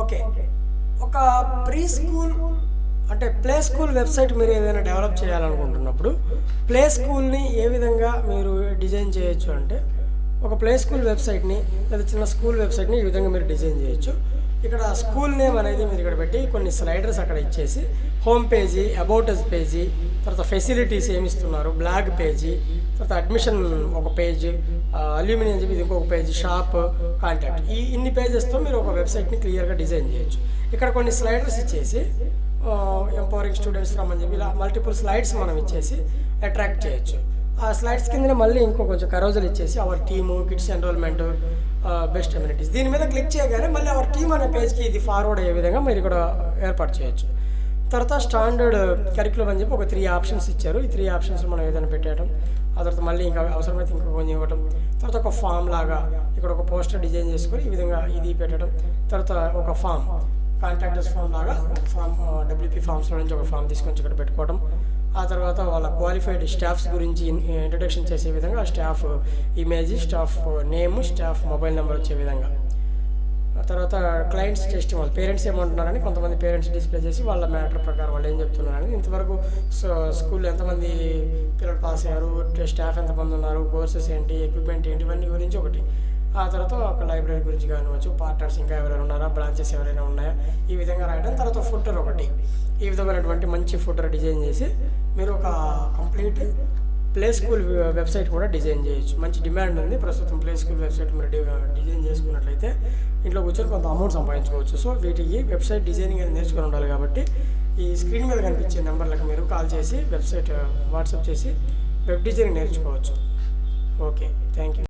Okay. ఒక pre school అంటే play school website మీరు ఏదైనా డెవలప్ చేయాలనుకుంటున్నప్పుడు ప్లే స్కూల్ని ఏ విధంగా మీరు డిజైన్ చేయొచ్చు అంటే ఒక ప్లే స్కూల్ వెబ్సైట్ని లేదా చిన్న స్కూల్ వెబ్సైట్ని ఈ విధంగా మీరు డిజైన్ చేయొచ్చు. ఇక్కడ స్కూల్ నేమ్ అనేది మీరు ఇక్కడ పెట్టి కొన్ని స్లైడర్స్ అక్కడ ఇచ్చేసి home page, about us page, తర్వాత ఫెసిలిటీస్ ఏమి ఇస్తున్నారు, బ్లాగ్ పేజీ, తర్వాత అడ్మిషన్ ఒక పేజ్, అల్యూమినియం అని చెప్పి ఇది ఇంకొక పేజ్, షాప్, కాంటాక్ట్, ఈ ఇన్ని పేజెస్తో మీరు ఒక వెబ్సైట్ని క్లియర్గా డిజైన్ చేయొచ్చు. ఇక్కడ కొన్ని స్లైడర్స్ ఇచ్చేసి ఎంపవరింగ్ స్టూడెంట్స్ రమ్మని చెప్పి ఇలా మల్టిపుల్ స్లైడ్స్ మనం ఇచ్చేసి అట్రాక్ట్ చేయొచ్చు. ఆ స్లైడ్స్ కిందనే మళ్ళీ ఇంకో కొంచెం కరోజలు ఇచ్చేసి our team, kids enrollment, best amenities, దీని మీద క్లిక్ చేయగానే మళ్ళీ అవర్ టీమ్ అనే పేజ్కి ఇది ఫార్వర్డ్ అయ్యే విధంగా మీరు ఇక్కడ ఏర్పాటు చేయొచ్చు. తర్వాత స్టాండర్డ్ కరికులం అని చెప్పి ఒక 3 ఆప్షన్స్ ఇచ్చారు. ఈ 3 ఆప్షన్స్ మనం ఏదైనా పెట్టేయడం, ఆ తర్వాత మళ్ళీ ఇంకా అవసరమైతే ఇంకా కొంచెం ఇవ్వటం, తర్వాత ఒక ఫామ్ లాగా ఇక్కడ ఒక పోస్టర్ డిజైన్ చేసుకొని ఈ విధంగా ఇది పెట్టడం, తర్వాత ఒక ఫామ్ కాంటాక్టర్స్ ఫామ్ లాగా ఫామ్ డబ్ల్యూపీ ఫామ్స్లో నుంచి ఒక ఫామ్ తీసుకొని ఇక్కడ పెట్టుకోవడం, ఆ తర్వాత వాళ్ళ క్వాలిఫైడ్ స్టాఫ్స్ గురించి ఇంట్రడక్షన్ చేసే విధంగా staff image, staff name, staff mobile number వచ్చే విధంగా, తర్వాత క్లయింట్స్ టెస్టిమోనియల్, పేరెంట్స్ ఏమంటున్నారని కొంతమంది పేరెంట్స్ డిస్ప్లే చేసి వాళ్ళ మ్యాటర్ ప్రకారం వాళ్ళు ఏం చెప్తున్నారని, ఇంతవరకు స్కూల్లో ఎంతమంది పిల్లలు పాస్ అయ్యారు, స్టాఫ్ ఎంతమంది ఉన్నారు, కోర్సెస్ ఏంటి, ఎక్విప్మెంట్ ఏంటి, ఇవన్నీ గురించి ఒకటి, ఆ తర్వాత ఒక లైబ్రరీ గురించి కానివచ్చు, పార్ట్నర్స్ ఇంకా ఎవరైనా ఉన్నారా, బ్రాంచెస్ ఎవరైనా ఉన్నాయా, ఈ విధంగా రాయడం, తర్వాత ఫుటర్ ఒకటి, ఈ విధమైనటువంటి మంచి ఫుటర్ డిజైన్ చేసి మీరు ఒక కంప్లీట్ ప్లే స్కూల్ వెబ్సైట్ కూడా డిజైన్ చేయొచ్చు. మంచి డిమాండ్ ఉంది ప్రస్తుతం ప్లే స్కూల్ వెబ్సైట్ మీరు డిజైన్ చేసుకున్నట్లయితే ఇంట్లో కూర్చొని కొంత అమౌంట్ సంపాదించుకోవచ్చు. సో వీటికి వెబ్సైట్ డిజైనింగ్ అనేది నేర్చుకుని ఉండాలి కాబట్టి ఈ స్క్రీన్ మీద కనిపించే నెంబర్లకు మీరు కాల్ చేసి వెబ్సైట్ వాట్సాప్ చేసి వెబ్ డిజైనింగ్ నేర్చుకోవచ్చు. Okay, thank you.